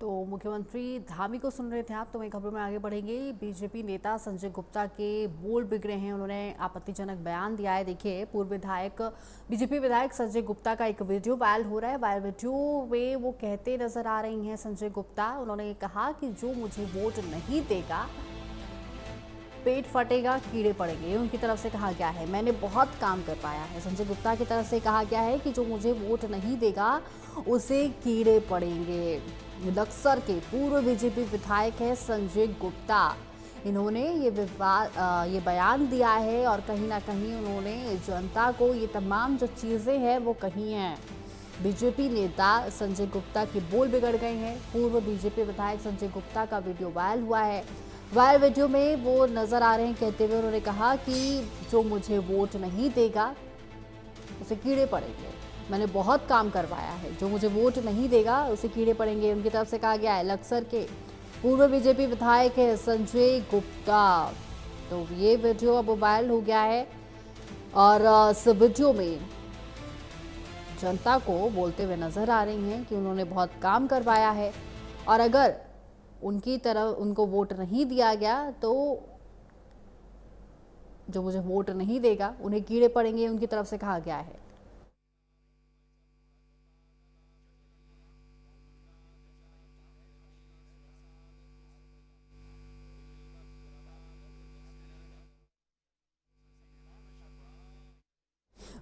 तो मुख्यमंत्री धामी को सुन रहे थे आप। तो वही खबरों में आगे बढ़ेंगे। बीजेपी नेता संजय गुप्ता के बोल बिगड़े हैं। उन्होंने आपत्तिजनक बयान दिया है। देखिए, पूर्व विधायक बीजेपी विधायक संजय गुप्ता का एक वीडियो वायरल हो रहा है। वायरल वीडियो में वो कहते नजर आ रही हैं संजय गुप्ता। उन्होंने कहा कि जो मुझे वोट नहीं देगा पेट फटेगा, कीड़े पड़ेंगे। उनकी तरफ से कहा गया है मैंने बहुत काम कर पाया है। संजय गुप्ता की तरफ से कहा गया है कि जो मुझे वोट नहीं देगा उसे कीड़े पड़ेंगे। बक्सर के पूर्व बीजेपी विधायक है संजय गुप्ता। इन्होंने ये बयान दिया है और कहीं ना कहीं उन्होंने जनता को ये तमाम जो चीज़ें हैं वो कही हैं। बीजेपी नेता संजय गुप्ता के बोल बिगड़ गए हैं। पूर्व बीजेपी विधायक संजय गुप्ता का वीडियो वायरल हुआ है। वायरल वीडियो में वो नजर आ रहे हैं कहते हुए उन्होंने कहा कि जो मुझे वोट नहीं देगा उसे कीड़े पड़ेंगे। मैंने बहुत काम करवाया है। जो मुझे वोट नहीं देगा उसे कीड़े पड़ेंगे। उनकी तरफ से कहा गया है। बक्सर के पूर्व बीजेपी विधायक है संजय गुप्ता। तो ये वीडियो अब वायरल हो गया है और इस वीडियो में जनता को बोलते हुए नजर आ रही हैं कि उन्होंने बहुत काम करवाया है और अगर उनकी तरफ उनको वोट नहीं दिया गया तो जो मुझे वोट नहीं देगा उन्हें कीड़े पड़ेंगे। उनकी तरफ से कहा गया है।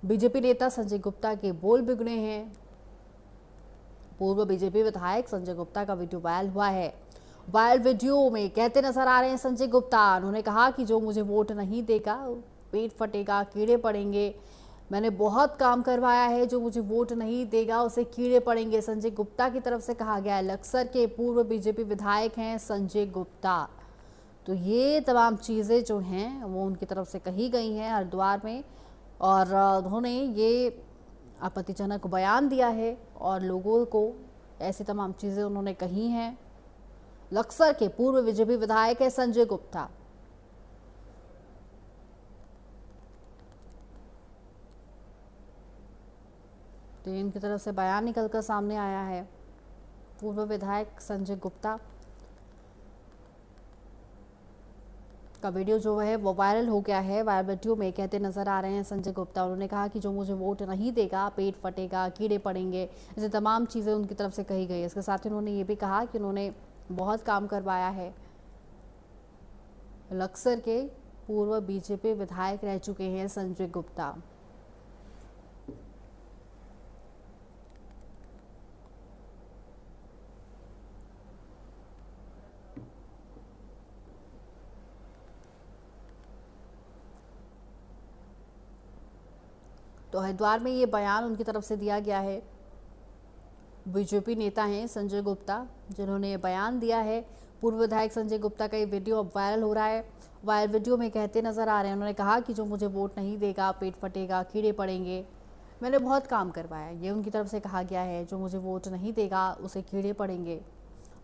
बीजेपी नेता संजय गुप्ता के बोल बिगड़े हैं। पूर्व बीजेपी विधायक संजय गुप्ता का वीडियो वायरल हुआ है। वायरल वीडियो में कहते नजर आ रहे हैं संजय गुप्ता। उन्होंने कहा कि जो मुझे वोट नहीं देगा पेट फटेगा, कीड़े पड़ेंगे। मैंने बहुत काम करवाया है। जो मुझे वोट नहीं देगा उसे कीड़े पड़ेंगे। संजय गुप्ता की तरफ से कहा गया है। बक्सर के पूर्व बीजेपी विधायक हैं संजय गुप्ता। तो ये तमाम चीज़ें जो हैं वो उनकी तरफ से कही गई हैं हरिद्वार में और उन्होंने ये आपत्तिजनक बयान दिया है और लोगों को ऐसी तमाम चीज़ें उन्होंने कही हैं। बक्सर के पूर्व बीजेपी विधायक है संजय गुप्ता। तो इनकी तरफ से बयान निकलकर सामने आया है। पूर्व विधायक संजय गुप्ता का वीडियो जो है वो वायरल हो गया है। वायरल वीडियो में कहते नजर आ रहे हैं संजय गुप्ता। उन्होंने कहा कि जो मुझे वोट नहीं देगा पेट फटेगा, कीड़े पड़ेंगे। ऐसे तमाम चीज़ें उनकी तरफ से कही गई। इसके साथ ही उन्होंने ये भी कहा कि उन्होंने बहुत काम करवाया है। बक्सर के पूर्व बीजेपी विधायक रह चुके हैं संजय गुप्ता। तो हरिद्वार में ये बयान उनकी तरफ से दिया गया है। बीजेपी नेता हैं संजय गुप्ता जिन्होंने ये बयान दिया है। पूर्व विधायक संजय गुप्ता का ये वीडियो अब वायरल हो रहा है। वायरल वीडियो में कहते नजर आ रहे हैं। उन्होंने कहा कि जो मुझे वोट नहीं देगा पेट फटेगा, कीड़े पड़ेंगे। मैंने बहुत काम करवाया, ये उनकी तरफ से कहा गया है। जो मुझे वोट नहीं देगा उसे कीड़े पड़ेंगे।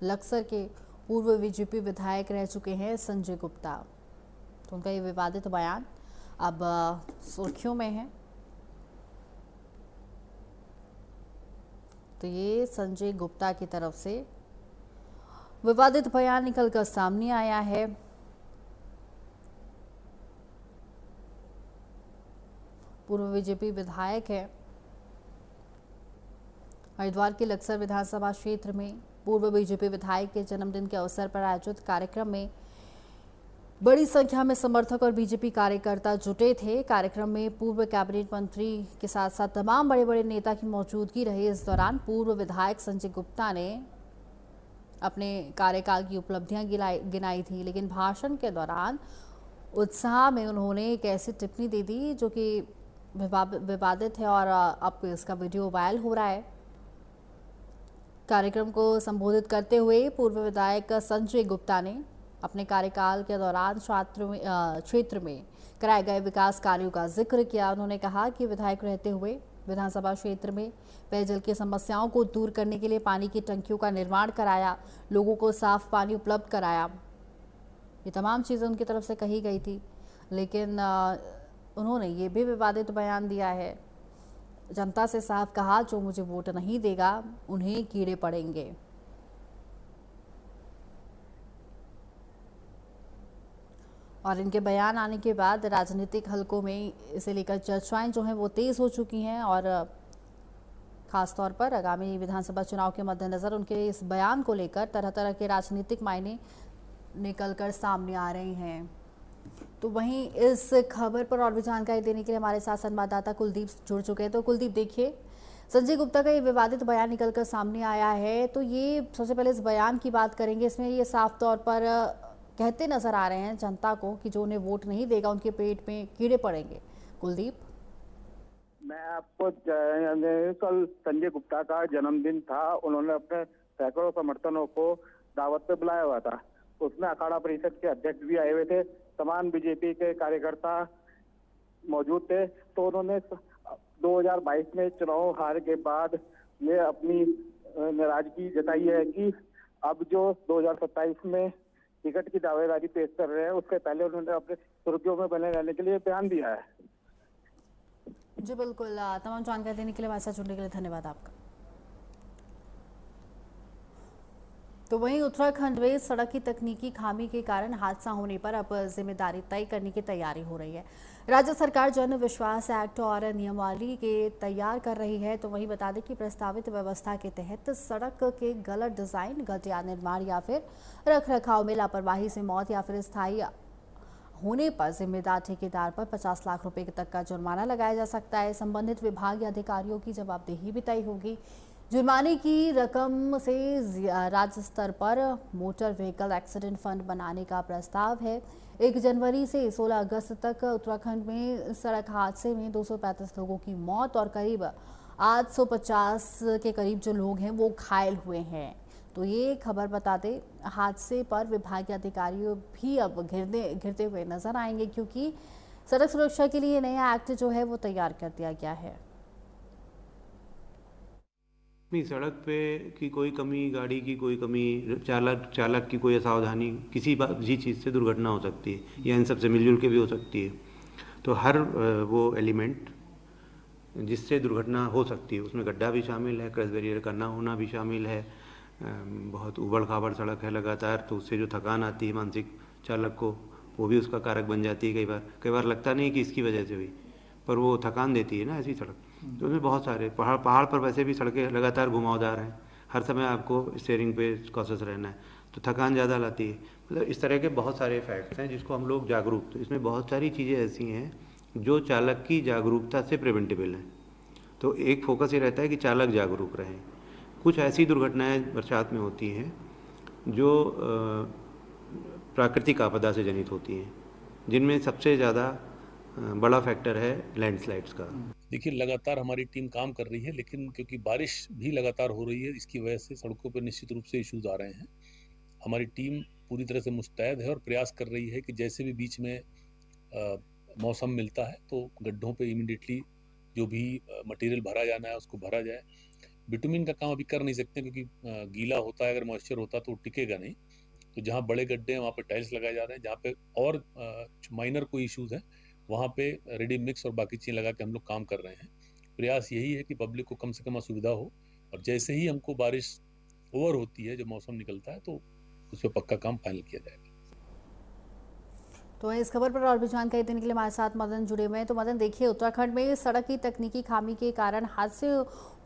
बक्सर के पूर्व बीजेपी विधायक रह चुके हैं संजय गुप्ता। तो उनका ये विवादित बयान अब सुर्खियों में है। तो ये संजय गुप्ता की तरफ से विवादित बयान निकलकर सामने आया है। पूर्व बीजेपी विधायक है। हरिद्वार के बक्सर विधानसभा क्षेत्र में पूर्व बीजेपी विधायक के जन्मदिन के अवसर पर आयोजित कार्यक्रम में बड़ी संख्या में समर्थक और बीजेपी कार्यकर्ता जुटे थे। कार्यक्रम में पूर्व कैबिनेट मंत्री के साथ साथ तमाम बड़े बड़े नेता की मौजूदगी रही। इस दौरान पूर्व विधायक संजय गुप्ता ने अपने कार्यकाल की उपलब्धियां गिनाई थी, लेकिन भाषण के दौरान उत्साह में उन्होंने एक ऐसी टिप्पणी दे दी जो कि विवादित है और अब इसका वीडियो वायरल हो रहा है। कार्यक्रम को संबोधित करते हुए पूर्व विधायक संजय गुप्ता ने अपने कार्यकाल के दौरान क्षेत्र में कराए गए विकास कार्यों का जिक्र किया। उन्होंने कहा कि विधायक रहते हुए विधानसभा क्षेत्र में पेयजल की समस्याओं को दूर करने के लिए पानी की टंकियों का निर्माण कराया, लोगों को साफ पानी उपलब्ध कराया। ये तमाम चीज़ें उनकी तरफ से कही गई थी, लेकिन उन्होंने ये भी विवादित बयान दिया है। जनता से साफ कहा जो मुझे वोट नहीं देगा उन्हें कीड़े पड़ेंगे। और इनके बयान आने के बाद राजनीतिक हलकों में इसे लेकर चर्चाएं जो हैं वो तेज हो चुकी हैं और खासतौर पर आगामी विधानसभा चुनाव के मद्देनजर उनके इस बयान को लेकर तरह तरह के राजनीतिक मायने निकलकर सामने आ रहे हैं। तो वहीं इस खबर पर और भी जानकारी देने के लिए हमारे साथ संवाददाता कुलदीप जुड़ चुके हैं। तो कुलदीप, देखिए, संजय गुप्ता का ये विवादित बयान निकलकर सामने आया है, तो ये सबसे पहले इस बयान की बात करेंगे। इसमें ये साफ तौर पर कहते नजर आ रहे हैं जनता को कि जो उन्हें वोट नहीं देगा उनके पेट में कीड़े पड़ेंगे। कुलदीप, मैं आपको कल संजय गुप्ता का जन्मदिन था, उन्होंने अपने सैकड़ों समर्थकों को दावत पे बुलाया हुआ था। उसमें अखाड़ा परिषद के अध्यक्ष भी आए हुए थे, तमाम बीजेपी के कार्यकर्ता मौजूद थे। तो उन्होंने 2022 में चुनाव हार के बाद ये अपनी नाराजगी जताई है कि अब जो 2027 में टिकट की दावेदारी पेश कर रहे हैं, उससे पहले उन्होंने अपने सुर्खियों में बने रहने के लिए बयान दिया है। जी बिल्कुल, तमाम जानकारी देने के लिए हमारे साथ जुड़ने के लिए धन्यवाद आपका। तो वहीं उत्तराखंड में सड़क की तकनीकी खामी के कारण हादसा होने पर अब जिम्मेदारी तय करने की तैयारी हो रही है। राज्य सरकार जन विश्वास एक्ट और नियमावली के तैयार कर रही है। तो वहीं बता दें कि प्रस्तावित व्यवस्था के तहत सड़क के गलत डिजाइन, घटिया निर्माण या फिर रख रखाव में लापरवाही से मौत या फिर स्थायी होने पर जिम्मेदार ठेकेदार पर 50 लाख रुपए तक का जुर्माना लगाया जा सकता है। संबंधित विभाग या अधिकारियों की जवाबदेही भी तय होगी। जुर्माने की रकम से राज्य स्तर पर मोटर व्हीकल एक्सीडेंट फंड बनाने का प्रस्ताव है। 1 जनवरी से 16 अगस्त तक उत्तराखंड में सड़क हादसे में 235 लोगों की मौत और करीब 850 के करीब जो लोग हैं वो घायल हुए हैं। तो ये खबर बताते हादसे पर विभागीय अधिकारी भी अब घिरते हुए नजर आएंगे, क्योंकि सड़क सुरक्षा के लिए नया एक्ट जो है वो तैयार कर दिया गया है। नहीं, सड़क पे की कोई कमी, गाड़ी की कोई कमी, चालक की कोई असावधानी, किसी भी चीज़ से दुर्घटना हो सकती है या इन सब से मिलजुल के भी हो सकती है। तो हर वो एलिमेंट जिससे दुर्घटना हो सकती है उसमें गड्ढा भी शामिल है, क्रैश बैरियर का ना होना भी शामिल है, बहुत उबड़ खाबड़ सड़क है लगातार, तो उससे जो थकान आती है मानसिक चालक को, वो भी उसका कारक बन जाती है। कई बार लगता नहीं कि इसकी वजह से हुई, पर वो थकान देती है ना ऐसी सड़क। तो उसमें बहुत सारे पहाड़ पर वैसे भी सड़कें लगातार घुमावदार हैं, हर समय आपको स्टीयरिंग पे कॉन्शियस रहना है, तो थकान ज़्यादा लाती है। मतलब इस तरह के बहुत सारे फैक्ट्स हैं जिसको हम लोग जागरूक, तो इसमें बहुत सारी चीज़ें ऐसी हैं जो चालक की जागरूकता से प्रिवेंटेबल हैं। तो एक फोकस ये रहता है कि चालक जागरूक रहें। कुछ ऐसी दुर्घटनाएं बरसात में होती हैं जो प्राकृतिक आपदा से जनित होती हैं, जिनमें सबसे ज़्यादा बड़ा फैक्टर है लैंडस्लाइड्स का। देखिए, लगातार हमारी टीम काम कर रही है, लेकिन क्योंकि बारिश भी लगातार हो रही है, इसकी वजह से सड़कों पर निश्चित रूप से इश्यूज आ रहे हैं। हमारी टीम पूरी तरह से मुस्तैद है और प्रयास कर रही है कि जैसे भी बीच में मौसम मिलता है तो गड्ढों पे इमीडिएटली जो भी मटेरियल भरा जाना है उसको भरा जाए। बिटुमिन का काम अभी कर नहीं सकते क्योंकि गीला होता है, अगर मॉइस्चर होता तो टिकेगा नहीं। तो जहाँ बड़े गड्ढे हैं वहाँ पे टाइल्स लगाए जा रहे हैं, जहाँ पे और माइनर कोई इश्यूज हैं वहाँ पे रेडी मिक्स और बाकी चीज़ें लगा के हम लोग काम कर रहे हैं। प्रयास यही है कि पब्लिक को कम से कम असुविधा हो, और जैसे ही हमको बारिश ओवर होती है, जो मौसम निकलता है, तो उस पर पक्का काम फाइनल किया जाएगा। तो इस खबर पर और भी जानकारी देने के लिए हमारे साथ मदन जुड़े हुए हैं। तो मदन, देखिए, उत्तराखंड में सड़क की तकनीकी खामी के कारण हादसे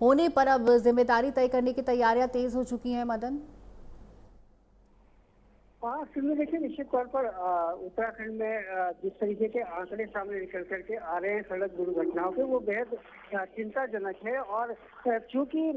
होने पर अब जिम्मेदारी तय करने की तैयारियां तेज हो चुकी हैं। मदन, हाँ सुनिए, देखिए, निश्चित तौर पर उत्तराखंड में जिस तरीके के आंकड़े सामने निकल करके आ रहे हैं सड़क दुर्घटनाओं के, वो बेहद चिंताजनक है। और चूंकि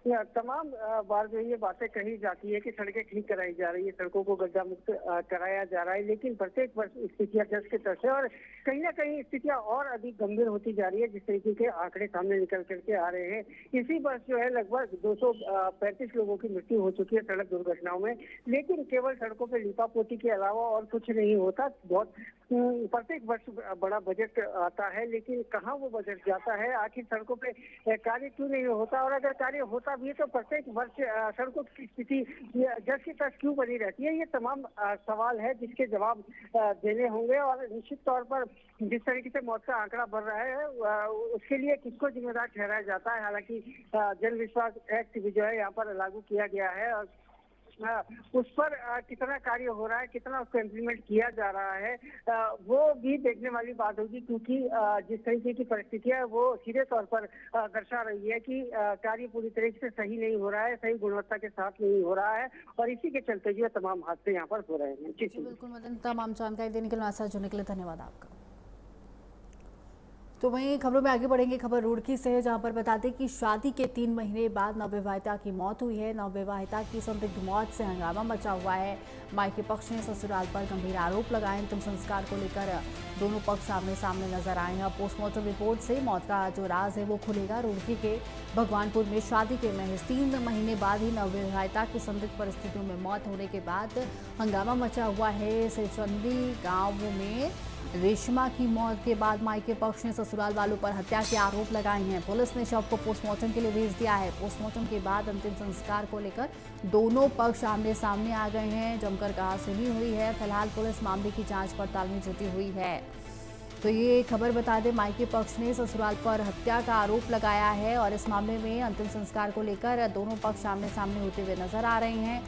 तमाम बार जो ये बातें कही जाती है कि सड़कें ठीक कराई जा रही है, सड़कों को गड्ढा मुक्त कराया जा रहा है, लेकिन प्रत्येक वर्ष स्थितियां जस के तस है और कहीं ना कहीं स्थितियां और अधिक गंभीर होती जा रही है। जिस तरीके के आंकड़े सामने निकल करके आ रहे हैं, इसी वर्ष जो है लगभग 235 लोगों की मृत्यु हो चुकी है सड़क दुर्घटनाओं में। लेकिन केवल सड़कों पर लीपापोती के अलावा और कुछ नहीं होता। बहुत प्रत्येक वर्ष बड़ा बजट आता है, लेकिन कहाँ वो बजट जाता है? आखिर सड़कों पे कार्य क्यों नहीं होता? और अगर कार्य होता भी है तो प्रत्येक वर्ष सड़कों की स्थिति जस की तस क्यों बनी रहती है? ये तमाम सवाल है जिसके जवाब देने होंगे। और निश्चित तौर पर जिस तरीके से मौत का आंकड़ा बढ़ रहा है उसके लिए किसको जिम्मेदार ठहराया जाता है? हालांकि जन विश्वास एक्ट भी जो है यहाँ पर लागू किया गया है और उस पर कितना कार्य हो रहा है, कितना उसको इम्प्लीमेंट किया जा रहा है, वो भी देखने वाली बात होगी, क्योंकि जिस तरीके की परिस्थितियां है वो सीधे तौर पर दर्शा रही है कि कार्य पूरी तरीके से सही नहीं हो रहा है, सही गुणवत्ता के साथ नहीं हो रहा है, और इसी के चलते जो है तमाम हादसे यहाँ पर हो रहे हैं। जी बिल्कुल मदन, तमाम जानकारी देने के लिए हमारे साथ जुड़ने के लिए धन्यवाद आपका। तो वहीं खबरों में आगे बढ़ेंगे। खबर रुड़की से है, जहां पर बताते कि शादी के 3 महीने बाद नवविवाहिता की मौत हुई है। नवविवाहिता की संदिग्ध मौत से हंगामा मचा हुआ है। मायके पक्ष ने ससुराल पर गंभीर आरोप लगाए। अंतिम संस्कार को लेकर दोनों पक्ष आमने सामने नजर आए हैं। पोस्टमार्टम रिपोर्ट से मौत का जो राज है वो खुलेगा। रुड़की के भगवानपुर में शादी के महज 3 महीने बाद ही नवविवाहिता की संदिग्ध परिस्थितियों में मौत होने के बाद हंगामा मचा हुआ है। सिरचंदी गाँव में रेशमा की मौत के बाद मायके पक्ष ने ससुराल वालों पर हत्या के आरोप लगाए हैं। पुलिस ने शव को पोस्टमार्टम के लिए भेज दिया है। पोस्टमार्टम के बाद अंतिम संस्कार को लेकर दोनों पक्ष आमने सामने आ गए हैं। जमकर कहासुनी हुई है। फिलहाल पुलिस मामले की जांच पड़ताल में जुटी हुई है। तो ये खबर बता दें, मायके पक्ष ने ससुराल पर हत्या का आरोप लगाया है और इस मामले में अंतिम संस्कार को लेकर दोनों पक्ष आमने सामने होते हुए नजर आ रहे हैं।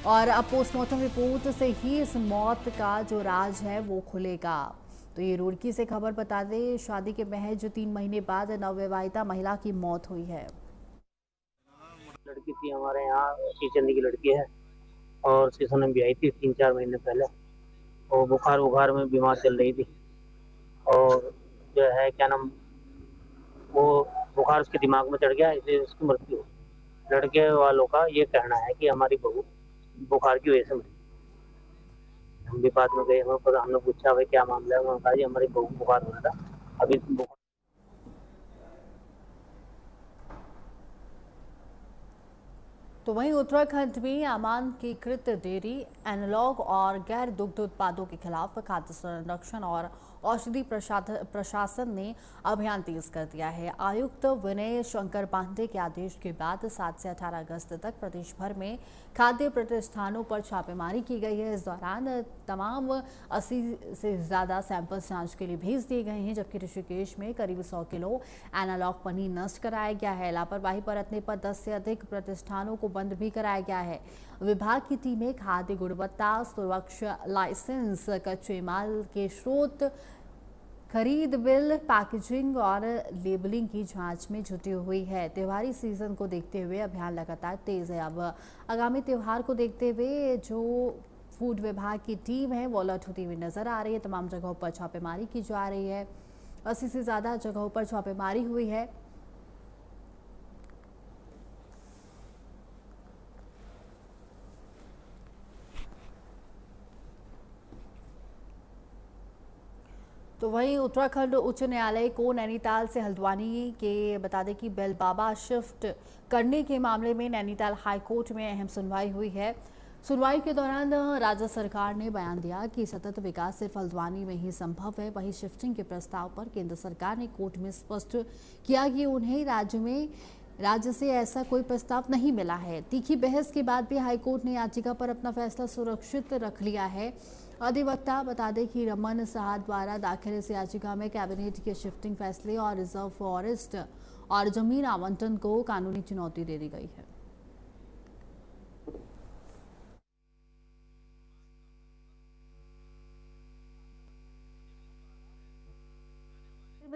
और अब पोस्टमार्टम रिपोर्ट से ही इस मौत का जो राज है वो खुलेगा। तो ये रुड़की से खबर बता दें, शादी के महज 3 महीने बाद नवविवाहिता महिला की मौत हुई है। लड़की थी हमारे यहाँ, चंदी की लड़की है, और सीसोन में भी आई थी 3-4 महीने पहले। वो बुखार में बीमार चल रही थी, और जो है क्या नाम, वो बुखार उसके दिमाग में चढ़ गया, इसलिए उसकी मृत्यु हुई। लड़के वालों का ये कहना है कि हमारी बहू बुखार की वजह से मरी। हम भी बाद में गए, हमने पूछा भाई क्या मामला है, उन्होंने कहा जी हमारी बहू बुखार हो रहा था अभी। तो वहीं उत्तराखंड में अमानकीकृत डेयरी, एनालॉग और गैर दुग्ध उत्पादों के खिलाफ खाद्य संरक्षण और औषधि प्रशासन ने अभियान तेज कर दिया है। आयुक्त विनय शंकर पांडे के आदेश के बाद 7 से 18 अगस्त तक प्रदेश भर में खाद्य प्रतिष्ठानों पर छापेमारी की गई है। इस दौरान तमाम 80 से ज़्यादा सैंपल जांच के लिए भेज दिए गए हैं, जबकि ऋषिकेश में करीब 100 किलो एनालॉग पनीर नष्ट कराया गया है। लापरवाही बरतने पर 10 से अधिक प्रतिष्ठानों को बंद भी कराया गया है। विभाग की टीमें खाद्य गुणवत्ता सुरक्षा लाइसेंस, कच्चे माल के स्रोत, खरीद बिल, पैकेजिंग और लेबलिंग की जांच में जुटी हुई है। त्योहारी सीजन को देखते हुए अभियान लगातार तेज है। अब आगामी त्योहार को देखते हुए जो फूड विभाग की टीम है वो अलर्ट होती हुई नजर आ रही है। तमाम जगहों पर छापेमारी की जा रही है। 80 से ज़्यादा जगहों पर छापेमारी हुई है। तो वहीं उत्तराखंड उच्च न्यायालय को नैनीताल से हल्द्वानी के बता दें कि बेल बाबा शिफ्ट करने के मामले में नैनीताल हाई कोर्ट में अहम सुनवाई हुई है। सुनवाई के दौरान राज्य सरकार ने बयान दिया कि सतत विकास सिर्फ हल्द्वानी में ही संभव है। वहीं शिफ्टिंग के प्रस्ताव पर केंद्र सरकार ने कोर्ट में स्पष्ट किया कि उन्हें राज्य से ऐसा कोई प्रस्ताव नहीं मिला है। तीखी बहस के बाद भी हाईकोर्ट ने याचिका पर अपना फैसला सुरक्षित रख लिया है। अधिवक्ता बता दें कि रमन साहा द्वारा दाखिल इस याचिका में कैबिनेट के शिफ्टिंग फैसले और रिजर्व फॉरेस्ट और जमीन आवंटन को कानूनी चुनौती दे दी गई है।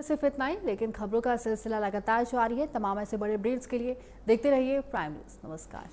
सिर्फ इतना ही, लेकिन खबरों का सिलसिला लगातार जारी है। तमाम ऐसे बड़े अपडेट्स के लिए देखते रहिए प्राइम न्यूज़। नमस्कार।